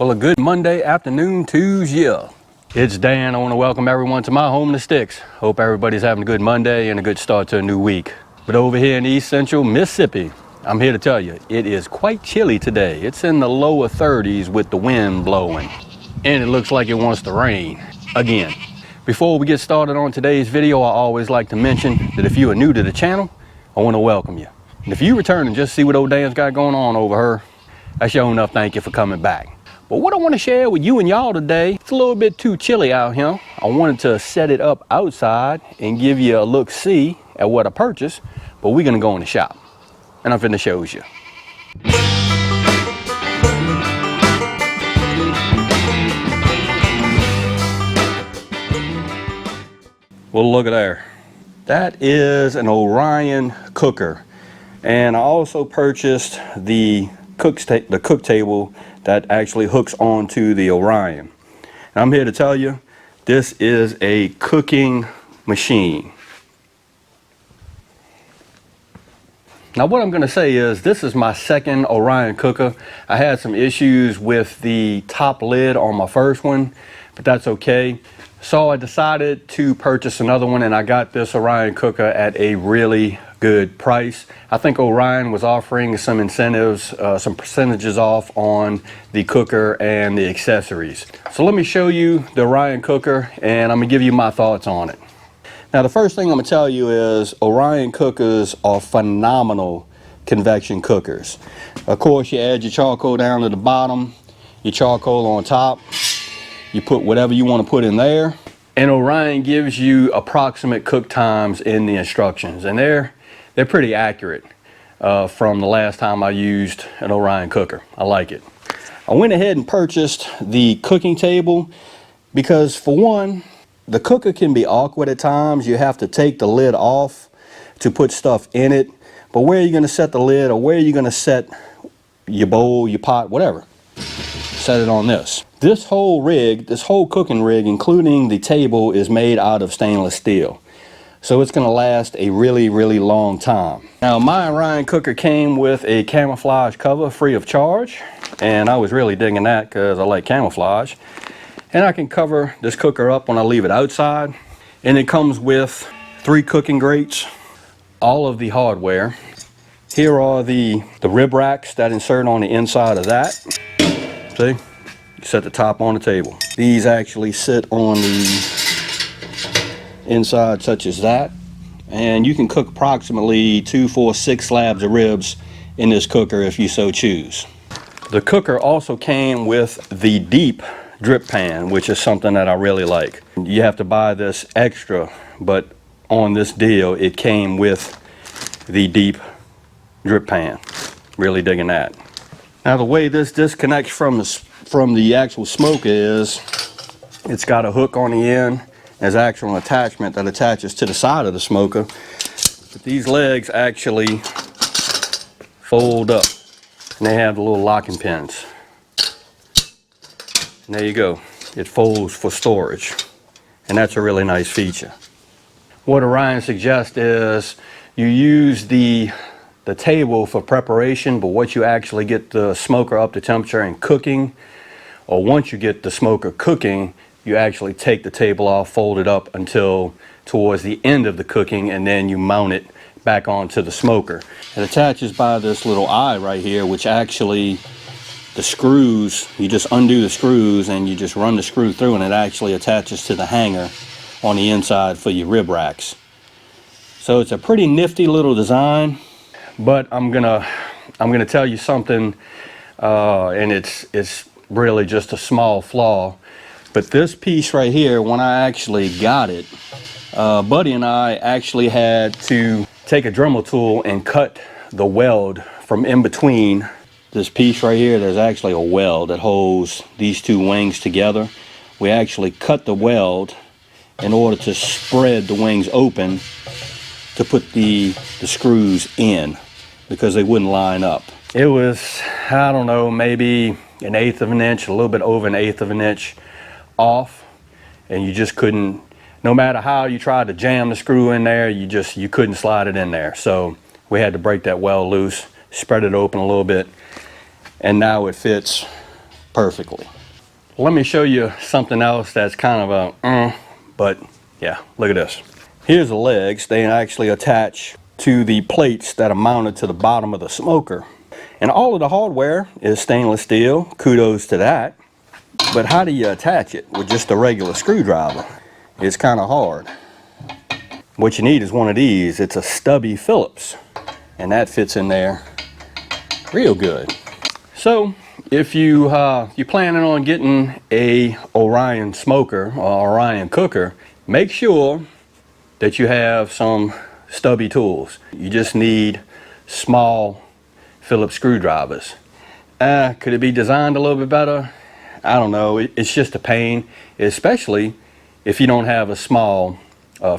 Well, a good Monday afternoon to you. It's Dan. I want to welcome everyone to my home in the sticks. Hope everybody's having a good Monday and a good start to a new week. But over here in East Central Mississippi, I'm here to tell you, it is quite chilly today. It's in the lower 30s with the wind blowing. And it looks like it wants to rain again. Before we get started on today's video, I always like to mention that if you are new to the channel, I want to welcome you. And if you return and just see what old Dan's got going on over her, that's your enough thank you for coming back. But what I want to share with you and y'all today, it's a little bit too chilly out here. I wanted to set it up outside and give you a look-see at what I purchased, but we're going to go in the shop. And I'm finna show you. Well, look at there. That is an Orion Cooker. And I also purchased the cook table that actually hooks onto the Orion. And I'm here to tell you, this is a cooking machine. Now what I'm going to say is this is my second Orion Cooker. I had some issues with the top lid on my first one, but that's okay. So I decided to purchase another one, and I got this Orion Cooker at a really good price. I think Orion was offering some incentives, some percentages off on the cooker and the accessories. So let me show you the Orion Cooker, and I'm going to give you my thoughts on it. Now the first thing I'm going to tell you is Orion cookers are phenomenal convection cookers. Of course, you add your charcoal down to the bottom, your charcoal on top. You put whatever you want to put in there, and Orion gives you approximate cook times in the instructions, and they're pretty accurate from the last time I used an Orion cooker. I like it. I went ahead and purchased the cooking table because, for one, the cooker can be awkward at times. You have to take the lid off to put stuff in it, but where are you going to set the lid, or where are you going to set your bowl, your pot, whatever? Set it on this. This whole rig, this whole cooking rig, including the table, is made out of stainless steel. So it's going to last a really, really long time. Now my Orion Cooker came with a camouflage cover free of charge, and I was really digging that because I like camouflage. And I can cover this cooker up when I leave it outside. And it comes with 3 cooking grates, all of the hardware. Here are the rib racks that insert on the inside of that. See? You set the top on the table. These actually sit on the inside such as that. And you can cook approximately 2, 4, 6 slabs of ribs in this cooker if you so choose. The cooker also came with the deep drip pan, which is something that I really like. You have to buy this extra, but on this deal it came with the deep drip pan. Really digging that. Now the way this disconnects from the actual smoker is it's got a hook on the end. There's actual attachment that attaches to the side of the smoker. But these legs actually fold up, and they have the little locking pins. And there you go. It folds for storage, and that's a really nice feature. What Orion suggests is you use the table for preparation, but once you actually get the smoker up to temperature and cooking, or once you get the smoker cooking, you actually take the table off, fold it up until towards the end of the cooking, and then you mount it back onto the smoker. It attaches by this little eye right here, which actually the screws, you just undo the screws and you just run the screw through, and it actually attaches to the hanger on the inside for your rib racks. So it's a pretty nifty little design. But I'm gonna tell you something, and it's really just a small flaw. But this piece right here, when I actually got it, Buddy and I actually had to take a Dremel tool and cut the weld from in between this piece right here. There's actually a weld that holds these 2 wings together. We actually cut the weld in order to spread the wings open to put the screws in, because they wouldn't line up. It was, I don't know, maybe 1/8 of an inch, a little bit over 1/8 of an inch off, and you just couldn't, no matter how you tried to jam the screw in there, you couldn't slide it in there. So we had to break that weld loose, spread it open a little bit, and now it fits perfectly. Let me show you something else that's kind of a but yeah, look at this. Here's the legs. They actually attach to the plates that are mounted to the bottom of the smoker. And all of the hardware is stainless steel. Kudos to that. But how do you attach it? With just a regular screwdriver. It's kind of hard. What you need is one of these. It's a stubby Phillips. And that fits in there real good. So if you're planning on getting a Orion smoker or Orion cooker, make sure that you have some stubby tools. You just need small Phillips screwdrivers. Could it be designed a little bit better? I don't know. It's just a pain, especially if you don't have a small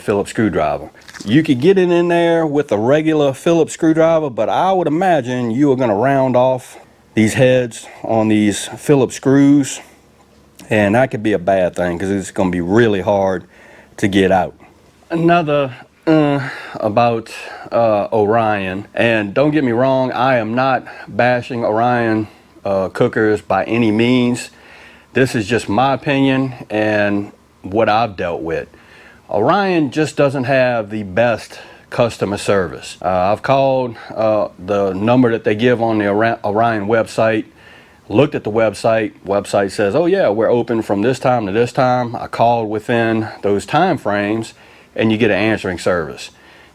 Phillips screwdriver. You could get it in there with a regular Phillips screwdriver, but I would imagine you are going to round off these heads on these Phillips screws, and that could be a bad thing because it's going to be really hard to get out. Another about Orion, and don't get me wrong, I am not bashing Orion cookers by any means. This is just my opinion and what I've dealt with. Orion just doesn't have the best customer service. I've called the number that they give on the Orion website, looked at the website says, oh yeah, we're open from this time to this time. I called within those time frames and you get an answering service.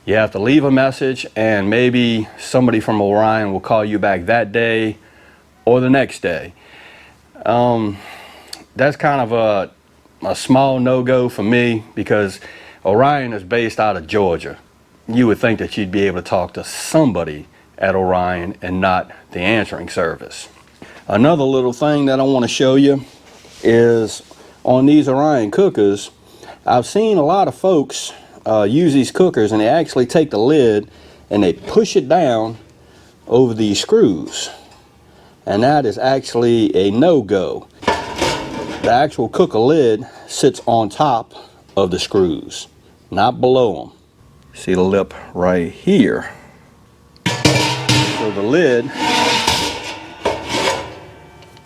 You have to leave a message and maybe somebody from Orion will call you back that day or the next day. That's kind of a small no-go for me because Orion is based out of Georgia. You would think that you'd be able to talk to somebody at Orion and not the answering service. Another little thing that I want to show you is on these Orion cookers, I've seen a lot of folks use these cookers and they actually take the lid and they push it down over these screws. And that is actually a no-go. The actual cooker lid sits on top of the screws, not below them. See the lip right here. So the lid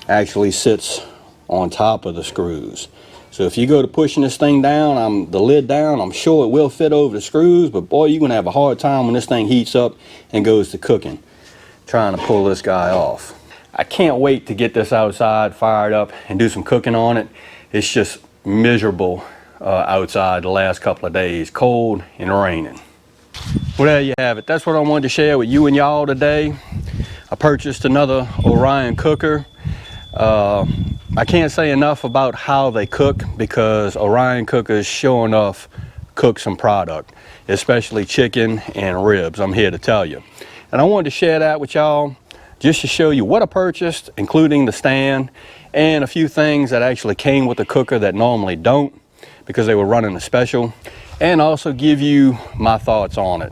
actually sits on top of the screws. So if you go to pushing this thing down, the lid down, I'm sure it will fit over the screws, but boy, you're gonna have a hard time when this thing heats up and goes to cooking, trying to pull this guy off. I can't wait to get this outside fired up and do some cooking on it. It's just miserable outside the last couple of days, cold and raining. Well, there you have it. That's what I wanted to share with you and y'all today. I purchased another Orion cooker. I can't say enough about how they cook because Orion cookers sure enough cook some product, especially chicken and ribs, I'm here to tell you. And I wanted to share that with y'all just to show you what I purchased, including the stand and a few things that actually came with the cooker that normally don't because they were running a special, and also give you my thoughts on it.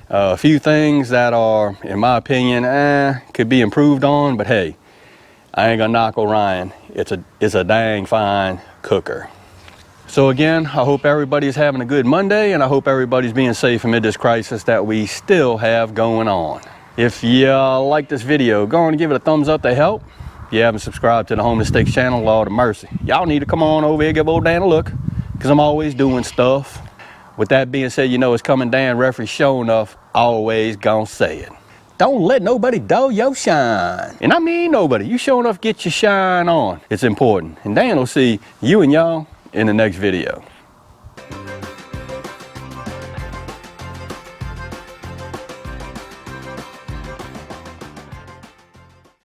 A few things that are, in my opinion, could be improved on, but hey, I ain't gonna knock Orion. It's a dang fine cooker. So again, I hope everybody's having a good Monday, and I hope everybody's being safe amid this crisis that we still have going on. If you like this video, go on and give it a thumbs up to help. If you haven't subscribed to the Home Mistakes channel, Lord of mercy, y'all need to come on over here, give old Dan a look, because I'm always doing stuff. With that being said, you know it's coming, Dan Referee, sure enough, always gonna say it. Don't let nobody dull your shine. And I mean nobody. You sure enough get your shine on. It's important. And Dan will see you and y'all in the next video.